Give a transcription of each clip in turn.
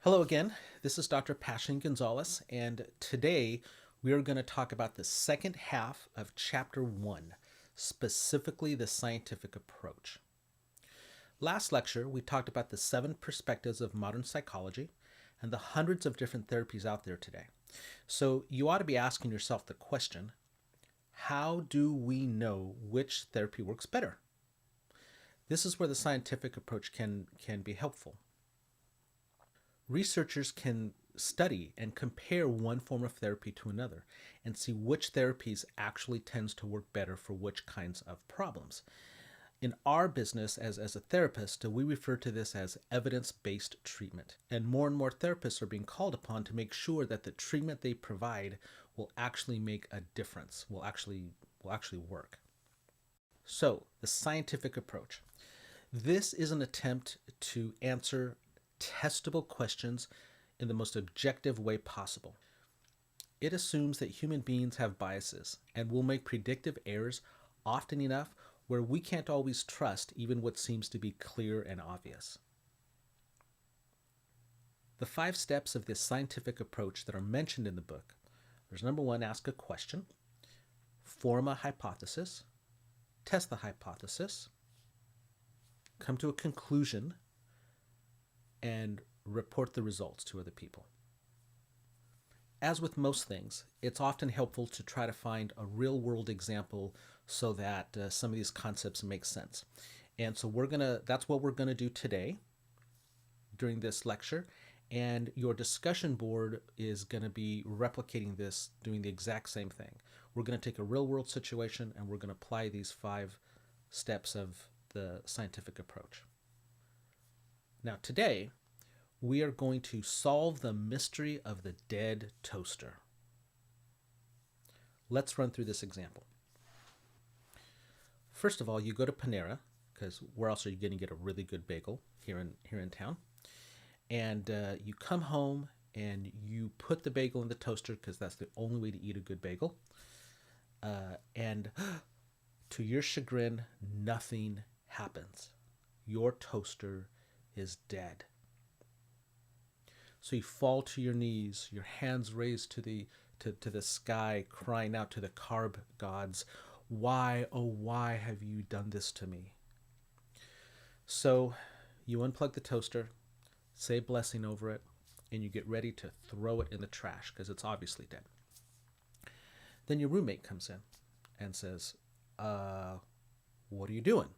Hello again. This is Dr. Pasion-Gonzales, and today we are going to talk about the second half of Chapter 1, specifically the scientific approach. Last lecture, we talked about the 7 perspectives of modern psychology and the hundreds of different therapies out there today. So you ought to be asking yourself the question, how do we know which therapy works better? This is where the scientific approach can be helpful. Researchers can study and compare one form of therapy to another and see which therapies actually tends to work better for which kinds of problems. In our business as a therapist, we refer to this as evidence-based treatment. And more therapists are being called upon to make sure that the treatment they provide will actually make a difference, will actually work. So, the scientific approach. This is an attempt to answer testable questions in the most objective way possible. It assumes that human beings have biases and will make predictive errors often enough where we can't always trust even what seems to be clear and obvious. The 5 steps of this scientific approach that are mentioned in the book. There's number 1, ask a question, form a hypothesis, test the hypothesis, come to a conclusion, and report the results to other people. As with most things, it's often helpful to try to find a real-world example so that some of these concepts make sense. And so that's what we're going to do today during this lecture. And your discussion board is going to be replicating this, doing the exact same thing. We're going to take a real-world situation and we're going to apply these 5 steps of the scientific approach. Now today, we are going to solve the mystery of the dead toaster. Let's run through this example. First of all, you go to Panera, because where else are you going to get a really good bagel here in town? And you come home and you put the bagel in the toaster because that's the only way to eat a good bagel. And to your chagrin, nothing happens. Your toaster is dead. So you fall to your knees, your hands raised to the sky, crying out to the carb gods, "Why, oh why have you done this to me?" So you unplug the toaster, say a blessing over it, and you get ready to throw it in the trash because it's obviously dead. Then your roommate comes in and says, "What are you doing?"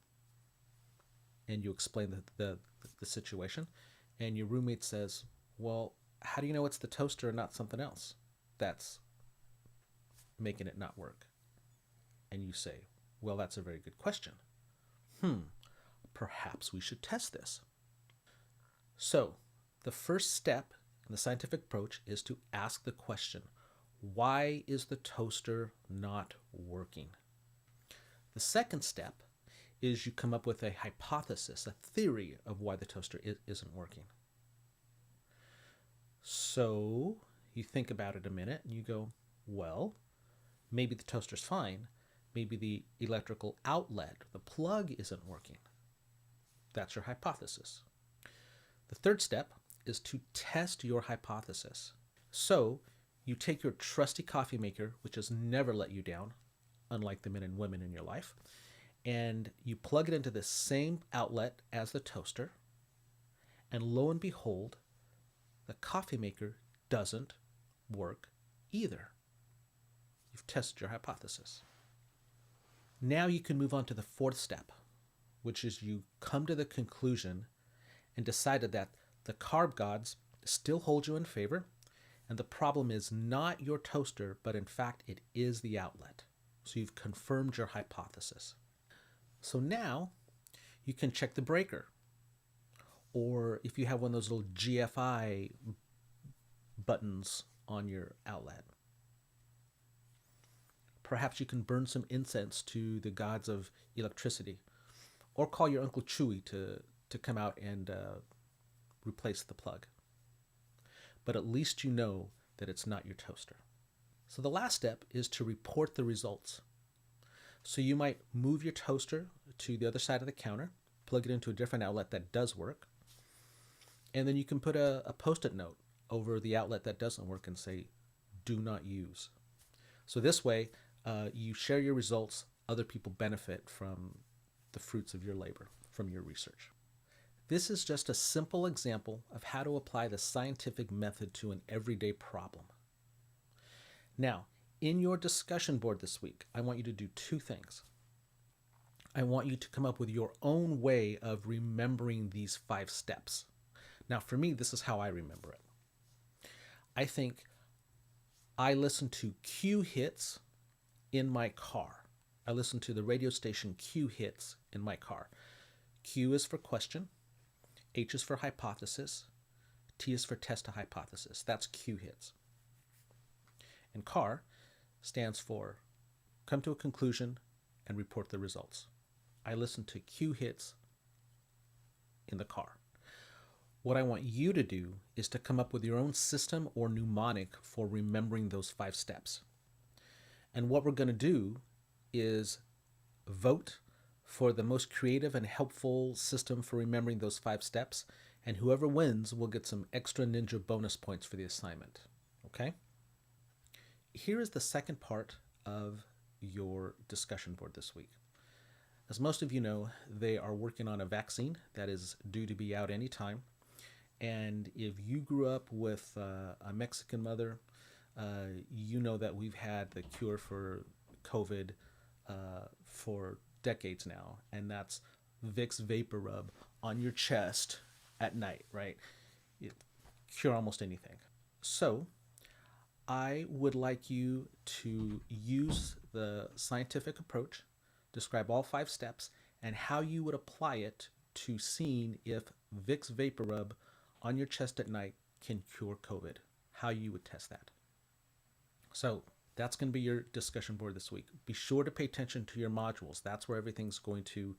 And you explain the situation, and your roommate says, "Well, how do you know it's the toaster and not something else that's making it not work?" And you say, "Well, that's a very good question. Perhaps we should test this." So, the first step in the scientific approach is to ask the question, why is the toaster not working? The second step is you come up with a hypothesis, a theory of why the toaster isn't working. So you think about it a minute and you go, well, maybe the toaster's fine. Maybe the electrical outlet, the plug, isn't working. That's your hypothesis. The third step is to test your hypothesis. So you take your trusty coffee maker, which has never let you down, unlike the men and women in your life, and you plug it into the same outlet as the toaster, and lo and behold, the coffee maker doesn't work either. You've tested your hypothesis. Now you can move on to the fourth step, which is you come to the conclusion and decided that the carb gods still hold you in favor, and the problem is not your toaster, but in fact it is the outlet. So you've confirmed your hypothesis. So now you can check the breaker. Or if you have one of those little GFI buttons on your outlet. Perhaps you can burn some incense to the gods of electricity. Or call your Uncle Chewy to come out and replace the plug. But at least you know that it's not your toaster. So the last step is to report the results. So you might move your toaster to the other side of the counter, plug it into a different outlet that does work, And then you can put a post-it note over the outlet that doesn't work and say, do not use. So this way, you share your results, other people benefit from the fruits of your labor, from your research. This is just a simple example of how to apply the scientific method to an everyday problem. Now, in your discussion board this week, I want you to do two things. I want you to come up with your own way of remembering these 5 steps. Now, for me, this is how I remember it. I think I listen to Q hits in my car. I listen to the radio station Q hits in my car. Q is for question, H is for hypothesis, T is for test a hypothesis. That's Q hits. And CAR stands for come to a conclusion and report the results. I listen to Q hits in the car. What I want you to do is to come up with your own system or mnemonic for remembering those 5 steps. And what we're going to do is vote for the most creative and helpful system for remembering those 5 steps, and whoever wins will get some extra ninja bonus points for the assignment. Okay? Here is the second part of your discussion board this week. As most of you know, they are working on a vaccine that is due to be out anytime. And if you grew up with a Mexican mother, you know that we've had the cure for COVID for decades now, and that's Vicks Vapor Rub on your chest at night, right? It cure almost anything. So I would like you to use the scientific approach, describe all 5 steps, and how you would apply it to seeing if Vicks Vapor Rub on your chest at night can cure COVID, how you would test that. So that's going to be your discussion board this week. Be sure to pay attention to your modules. That's where everything's going to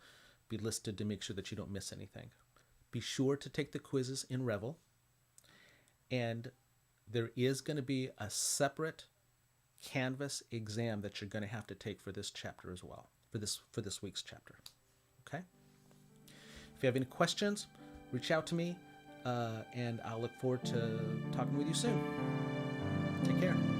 be listed to make sure that you don't miss anything. Be sure to take the quizzes in Revel. And there is going to be a separate Canvas exam that you're going to have to take for this chapter as well, for this week's chapter. Okay? If you have any questions, reach out to me, and I'll look forward to talking with you soon. Take care.